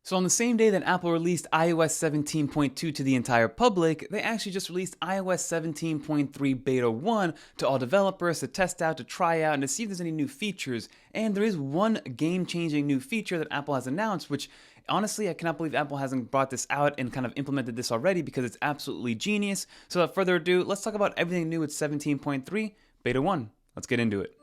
So on the same day that Apple released iOS 17.2 to the entire public, they actually just released iOS 17.3 Beta 1 to all developers to test out, to try out, and to see if there's any new features. And there is one game-changing new feature that Apple has announced, which honestly, I cannot believe Apple hasn't brought this out and kind of implemented this already because it's absolutely genius. So without further ado, let's talk about everything new with 17.3 Beta 1. Let's get into it.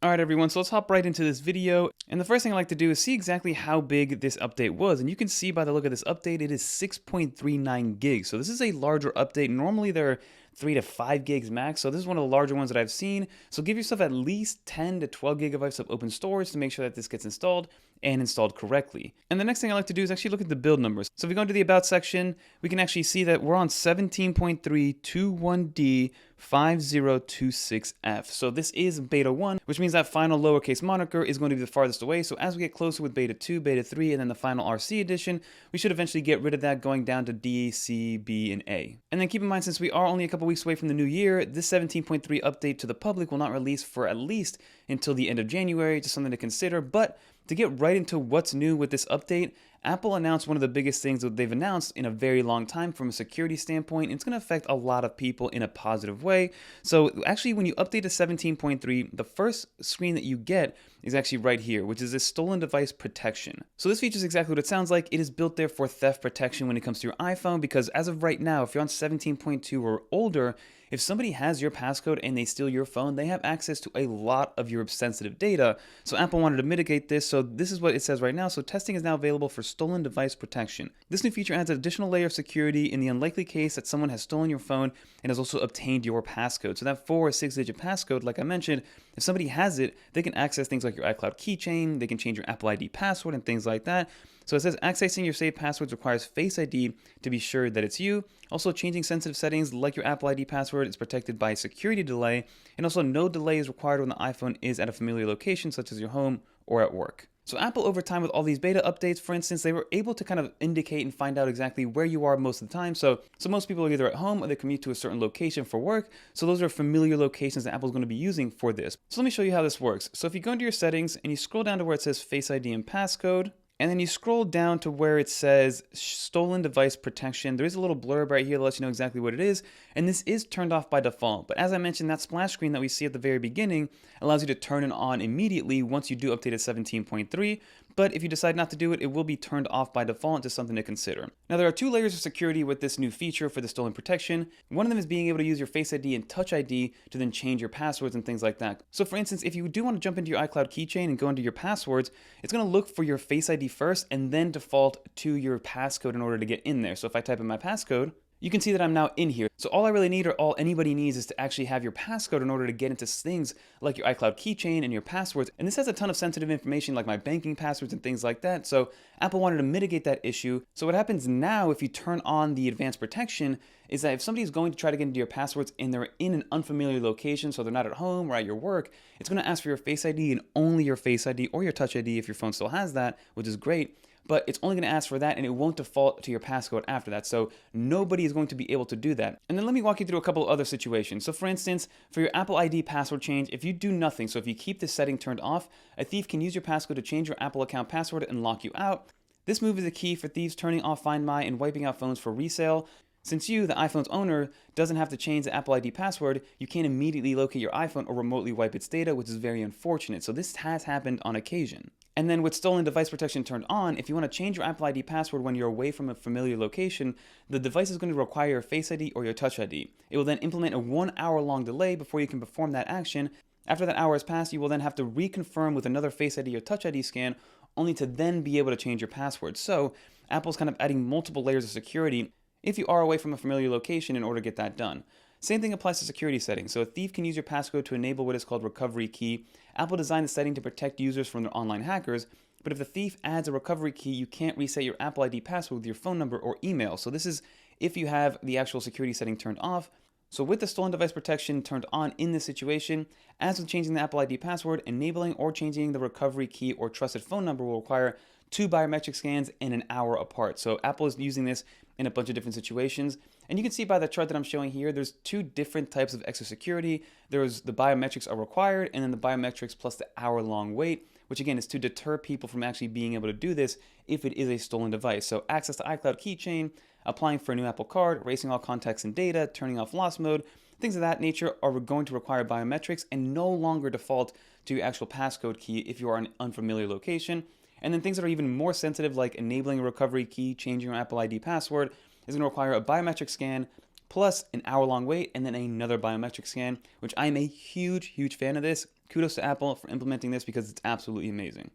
Alright everyone, so let's hop right into this video, and the first thing I like to do is see exactly how big this update was, and you can see by the look of this update, it is 6.39 gigs, so this is a larger update. Normally they're 3 to 5 gigs max, so this is one of the larger ones that I've seen, so give yourself at least 10 to 12 gigabytes of open storage to make sure that this gets installed and installed correctly. And the next thing I like to do is actually look at the build numbers. So if we go into the About section, we can actually see that we're on 17.321D 5026F. So this is Beta 1, which means that final lowercase moniker is going to be the farthest away. So as we get closer with Beta 2, Beta 3, and then the final RC edition, we should eventually get rid of that going down to D, C, B, and A. And then keep in mind, since we are only a couple weeks away from the new year, this 17.3 update to the public will not release for at least until the end of January, just something to consider. But to get right into what's new with this update, Apple announced one of the biggest things that they've announced in a very long time from a security standpoint. It's going to affect a lot of people in a positive way. So actually, when you update to 17.3, the first screen that you get is actually right here, which is this stolen device protection. So this feature is exactly what it sounds like. It is built there for theft protection when it comes to your iPhone, because as of right now, if you're on 17.2 or older, if somebody has your passcode and they steal your phone, they have access to a lot of your sensitive data. So Apple wanted to mitigate this. So this is what it says right now. So testing is now available for stolen device protection. This new feature adds an additional layer of security in the unlikely case that someone has stolen your phone and has also obtained your passcode. So that 4 or 6 digit passcode, like I mentioned, if somebody has it, they can access things like your iCloud keychain, they can change your Apple ID password and things like that. So it says accessing your saved passwords requires Face ID to be sure that it's you. Also, changing sensitive settings like your Apple ID password is protected by a security delay. And also, no delay is required when the iPhone is at a familiar location, such as your home or at work. So Apple, over time, with all these beta updates, for instance, they were able to kind of indicate and find out exactly where you are most of the time. So most people are either at home or they commute to a certain location for work. So those are familiar locations that Apple's going to be using for this. So let me show you how this works. So if you go into your settings and you scroll down to where it says Face ID and passcode, and then you scroll down to where it says stolen device protection. There is a little blurb right here that lets you know exactly what it is. And this is turned off by default. But as I mentioned, that splash screen that we see at the very beginning allows you to turn it on immediately once you do update to 17.3. But if you decide not to do it, it will be turned off by default, just something to consider. Now, there are 2 layers of security with this new feature for the stolen protection. One of them is being able to use your Face ID and Touch ID to then change your passwords and things like that. So for instance, if you do want to jump into your iCloud keychain and go into your passwords, it's going to look for your Face ID first and then default to your passcode in order to get in there. So if I type in my passcode, you can see that I'm now in here. So all I really need, or all anybody needs, is to actually have your passcode in order to get into things like your iCloud keychain and your passwords. And this has a ton of sensitive information like my banking passwords and things like that. So Apple wanted to mitigate that issue. So what happens now if you turn on the advanced protection is that if somebody's going to try to get into your passwords and they're in an unfamiliar location, so they're not at home or at your work, it's going to ask for your Face ID and only your Face ID or your Touch ID if your phone still has that, which is great. But it's only going to ask for that and it won't default to your passcode after that. So nobody is going to be able to do that. And then let me walk you through a couple of other situations. So for instance, for your Apple ID password change, if you do nothing, so if you keep this setting turned off, a thief can use your passcode to change your Apple account password and lock you out. This move is a key for thieves turning off Find My and wiping out phones for resale. Since you, the iPhone's owner, doesn't have to change the Apple ID password, you can't immediately locate your iPhone or remotely wipe its data, which is very unfortunate. So this has happened on occasion. And then with stolen device protection turned on, if you want to change your Apple ID password when you're away from a familiar location, the device is going to require your Face ID or your Touch ID. It will then implement a 1 hour long delay before you can perform that action. After that hour has passed, you will then have to reconfirm with another Face ID or Touch ID scan, only to then be able to change your password. So Apple's kind of adding multiple layers of security if you are away from a familiar location in order to get that done. Same thing applies to security settings. So a thief can use your passcode to enable what is called recovery key. Apple designed the setting to protect users from their online hackers, but if the thief adds a recovery key, you can't reset your Apple ID password with your phone number or email. So this is if you have the actual security setting turned off. So with the stolen device protection turned on in this situation, as with changing the Apple ID password, enabling or changing the recovery key or trusted phone number will require 2 biometric scans in an hour apart. So Apple is using this in a bunch of different situations. And you can see by the chart that I'm showing here, there's 2 different types of extra security. There's the biometrics are required, and then the biometrics plus the hour-long wait, which again is to deter people from actually being able to do this if it is a stolen device. So access to iCloud keychain, applying for a new Apple Card, erasing all contacts and data, turning off lost mode, things of that nature are going to require biometrics and no longer default to your actual passcode key if you are in an unfamiliar location. And then things that are even more sensitive, like enabling a recovery key, changing your Apple ID password, is going to require a biometric scan plus an hour-long wait and then another biometric scan, which I'm a huge fan of this. Kudos to Apple for implementing this because it's absolutely amazing.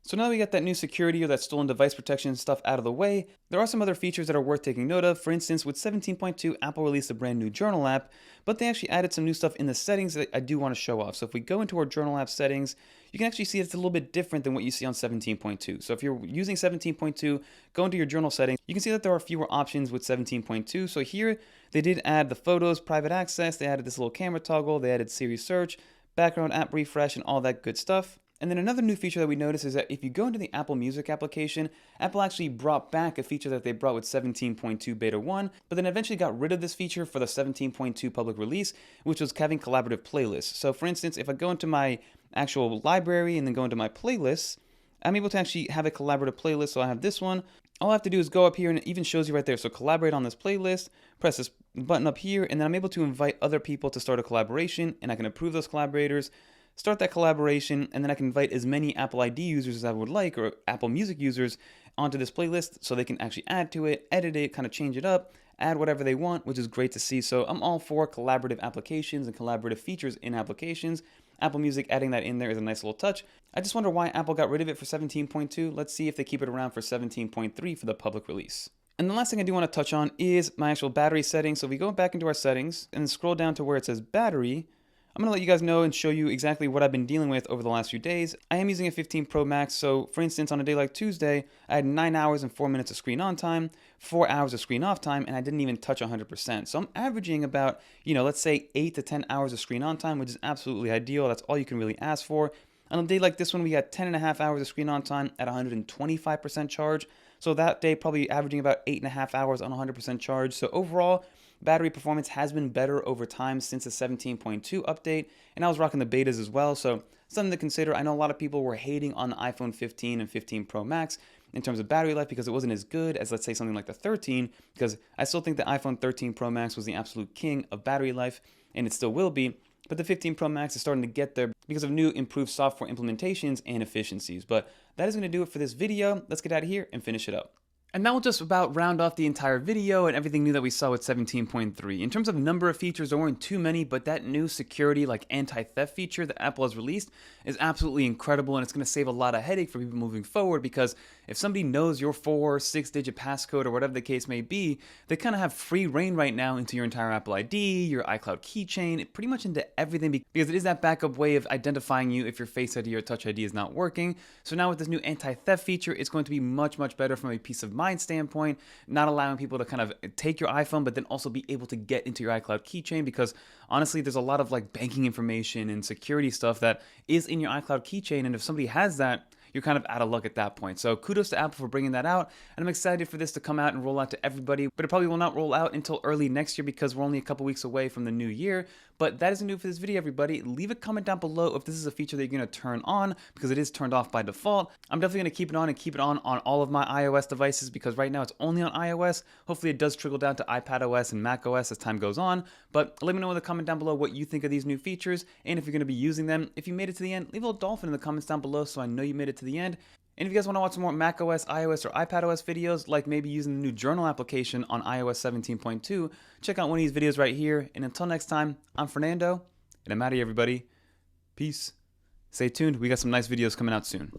So now that we got that new security or that stolen device protection stuff out of the way, there are some other features that are worth taking note of. For instance, with 17.2, Apple released a brand new journal app, but they actually added some new stuff in the settings that I do want to show off. So if we go into our journal app settings, you can actually see it's a little bit different than what you see on 17.2. So if you're using 17.2, go into your journal settings, you can see that there are fewer options with 17.2. So here, they did add the photos, private access, they added this little camera toggle, they added Siri search, background app refresh, and all that good stuff. And then another new feature that we noticed is that if you go into the Apple Music application, Apple actually brought back a feature that they brought with 17.2 Beta 1, but then eventually got rid of this feature for the 17.2 public release, which was having collaborative playlists. So for instance, if I go into my actual library and then go into my playlists, I'm able to actually have a collaborative playlist. So I have this one. All I have to do is go up here and it even shows you right there. So collaborate on this playlist, press this button up here, and then I'm able to invite other people to start a collaboration, and I can approve those collaborators, start that collaboration, and then I can invite as many Apple ID users as I would like, or Apple Music users, onto this playlist so they can actually add to it, edit it, kind of change it up, add whatever they want, which is great to see. So I'm all for collaborative applications and collaborative features in applications. Apple Music adding that in there is a nice little touch. I just wonder why Apple got rid of it for 17.2. Let's see if they keep it around for 17.3 for the public release. And the last thing I do want to touch on is my actual battery settings. So if we go back into our settings and scroll down to where it says battery, I'm going to let you guys know and show you exactly what I've been dealing with over the last few days. I am using a 15 Pro Max, so for instance, on a day like Tuesday, I had 9 hours and 4 minutes of screen on time, 4 hours of screen off time, and I didn't even touch 100%. So I'm averaging about, let's say 8 to 10 hours of screen on time, which is absolutely ideal. That's all you can really ask for. On a day like this one, we had 10 and a half hours of screen on time at 125% charge. So that day, probably averaging about 8.5 hours on 100% charge. So overall, battery performance has been better over time since the 17.2 update, and I was rocking the betas as well, so something to consider. I know a lot of people were hating on the iPhone 15 and 15 Pro Max in terms of battery life because it wasn't as good as, let's say, something like the 13, because I still think the iPhone 13 Pro Max was the absolute king of battery life, and it still will be, but the 15 Pro Max is starting to get there because of new improved software implementations and efficiencies. But that is going to do it for this video. Let's get out of here and finish it up. And that will just about round off the entire video and everything new that we saw with 17.3. In terms of number of features, there weren't too many, but that new security, like anti-theft feature that Apple has released is absolutely incredible, and it's going to save a lot of headache for people moving forward, because if somebody knows your 4 or 6-digit passcode or whatever the case may be, they kind of have free reign right now into your entire Apple ID, your iCloud keychain, pretty much into everything, because it is that backup way of identifying you if your Face ID or Touch ID is not working. So now with this new anti-theft feature, it's going to be much better from a peace of mind standpoint, not allowing people to kind of take your iPhone but then also be able to get into your iCloud keychain, because honestly there's a lot of like banking information and security stuff that is in your iCloud keychain, and if somebody has that, you're kind of out of luck at that point. So kudos to Apple for bringing that out, and I'm excited for this to come out and roll out to everybody, but it probably will not roll out until early next year because we're only a couple weeks away from the new year. But that is new for this video, everybody. Leave a comment down below if this is a feature that you're going to turn on, because it is turned off by default. I'm definitely going to keep it on and keep it on all of my iOS devices, because right now it's only on iOS. Hopefully it does trickle down to iPadOS and macOS as time goes on. But let me know in the comment down below what you think of these new features and if you're going to be using them. If you made it to the end, leave a little dolphin in the comments down below so I know you made it to the end. And if you guys want to watch some more macOS, iOS, or iPadOS videos, like maybe using the new journal application on iOS 17.2, check out one of these videos right here. And until next time, I'm Fernando, and I'm out of here, everybody. Peace. Stay tuned. We got some nice videos coming out soon.